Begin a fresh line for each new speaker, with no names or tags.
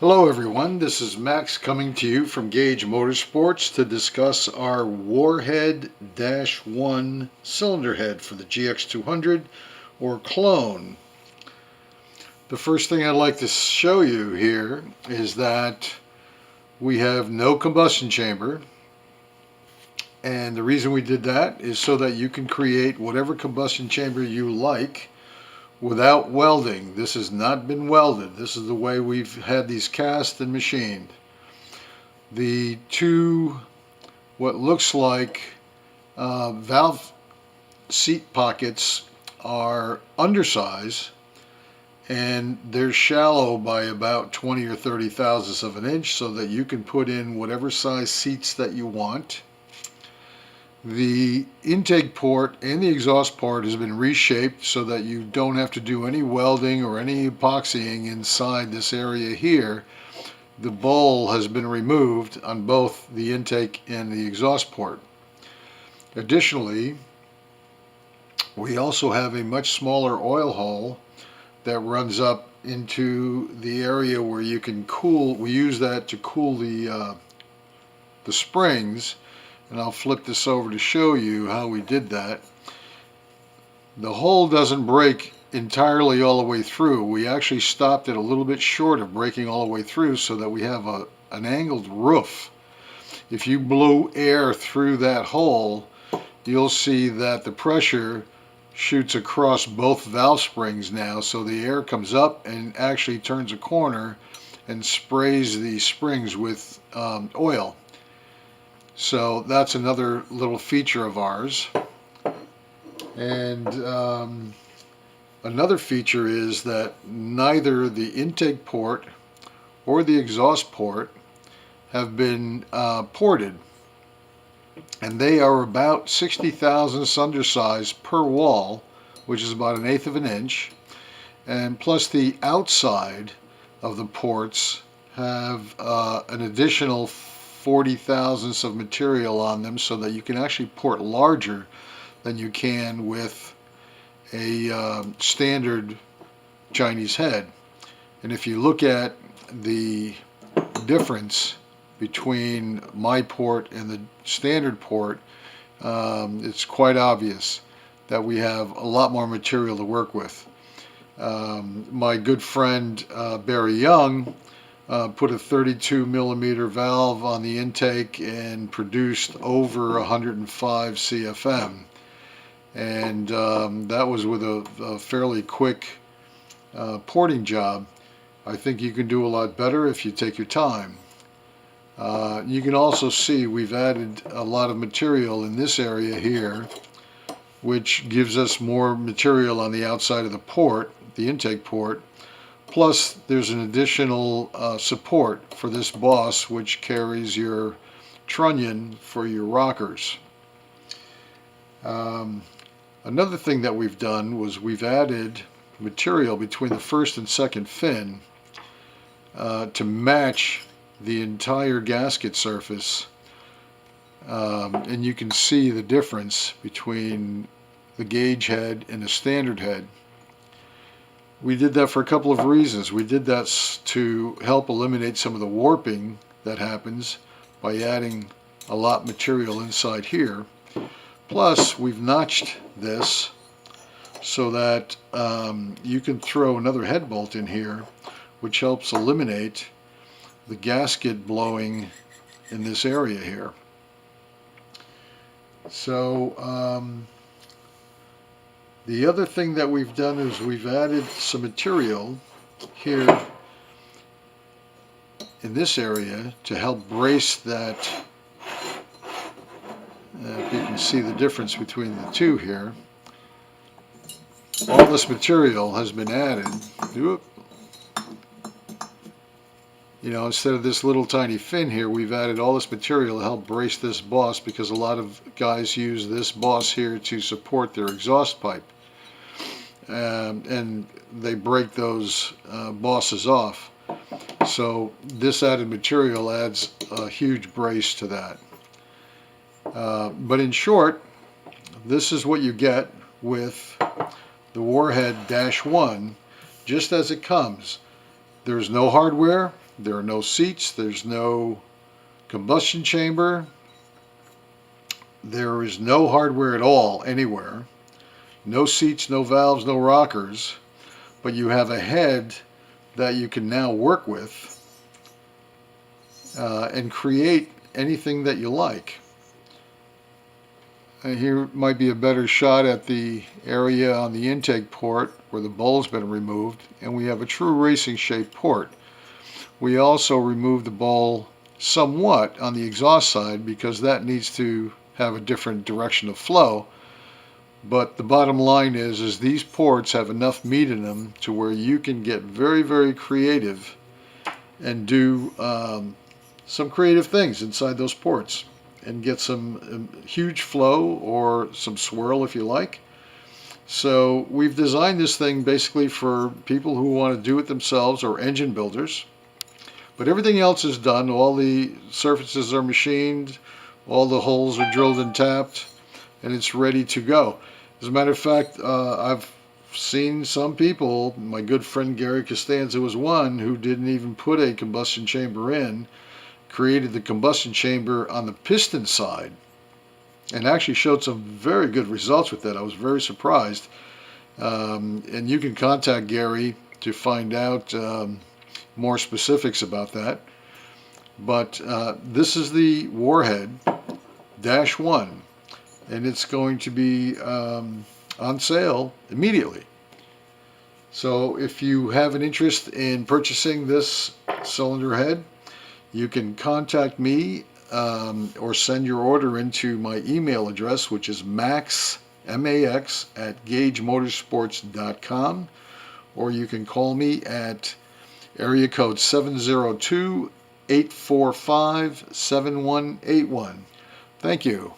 Hello everyone, this is Max coming to you from GAGE Motorsports to discuss our Warhead-1 cylinder head for the GX200 or clone. The first thing I'd like to show you here is that we have no combustion chamber, and the reason we did that is so that you can create whatever combustion chamber you like without welding. This has not been welded. This is the way we've had these cast and machined. The two, what looks like valve seat pockets, are undersized, and they're shallow by about 20 or 30 thousandths of an inch so that you can put in whatever size seats that you want. The intake port and the exhaust port has been reshaped so that you don't have to do any welding or any epoxying inside this area here. The bowl has been removed on both the intake and the exhaust port. Additionally, we also have a much smaller oil hole that runs up into the area where you can cool. We use that to cool the springs. And I'll flip this over to show you how we did that. The hole doesn't break entirely all the way through. We actually stopped it a little bit short of breaking all the way through so that we have an angled roof. If you blow air through that hole, you'll see that the pressure shoots across both valve springs now, so the air comes up and actually turns a corner and sprays the springs with oil. So that's another little feature of ours. And another feature is that neither the intake port or the exhaust port have been ported. And they are about 60 thousandths undersized per wall, which is about 1/8 of an inch. And plus the outside of the ports have an additional 40 thousandths of material on them so that you can actually port larger than you can with a standard Chinese head. And if you look at the difference between my port and the standard port, it's quite obvious that we have a lot more material to work with. My good friend Barry Young put a 32 millimeter valve on the intake and produced over 105 CFM, and that was with a fairly quick porting job. I think you can do a lot better if you take your time. You can also see we've added a lot of material in this area here, which gives us more material on the outside of the port, the intake port. Plus, there's an additional support for this boss, which carries your trunnion for your rockers. Another thing that we've done was we've added material between the first and second fin to match the entire gasket surface. And you can see the difference between the gauge head and the standard head. We did that for a couple of reasons. We did that to help eliminate some of the warping that happens by adding a lot of material inside here. Plus, we've notched this so that you can throw another head bolt in here, which helps eliminate the gasket blowing in this area here. So the other thing that we've done is we've added some material here in this area to help brace that. If you can see the difference between the two here. All this material has been added. You know, instead of this little tiny fin here, we've added all this material to help brace this boss, because a lot of guys use this boss here to support their exhaust pipe. And they break those bosses off. So this added material adds a huge brace to that. But in short, this is what you get with the Warhead-1, just as it comes. There's no hardware, There are no seats. There's no combustion chamber. There is no hardware at all anywhere. No seats, no valves, no rockers. But you have a head that you can now work with and create anything that you like. And here might be a better shot at the area on the intake port where the bowl's been removed, and we have a true racing shaped port. We also removed the bowl somewhat on the exhaust side because that needs to have a different direction of flow. But the bottom line is these ports have enough meat in them to where you can get very, very creative and do some creative things inside those ports and get some huge flow or some swirl if you like. So we've designed this thing basically for people who want to do it themselves or engine builders. But everything else is done. All the surfaces are machined, all the holes are drilled and tapped, and it's ready to go. As a matter of fact, I've seen some people, my good friend Gary Costanza was one, who didn't even put a combustion chamber in, created the combustion chamber on the piston side, and actually showed some very good results with that. I was very surprised. And you can contact Gary to find out more specifics about that. But this is the Warhead-1, and it's going to be on sale immediately. So if you have an interest in purchasing this cylinder head, you can contact me or send your order into my email address, which is max, M-A-X, at GAGEmotorsports.com, or you can call me at area code 702-845-7181. Thank you.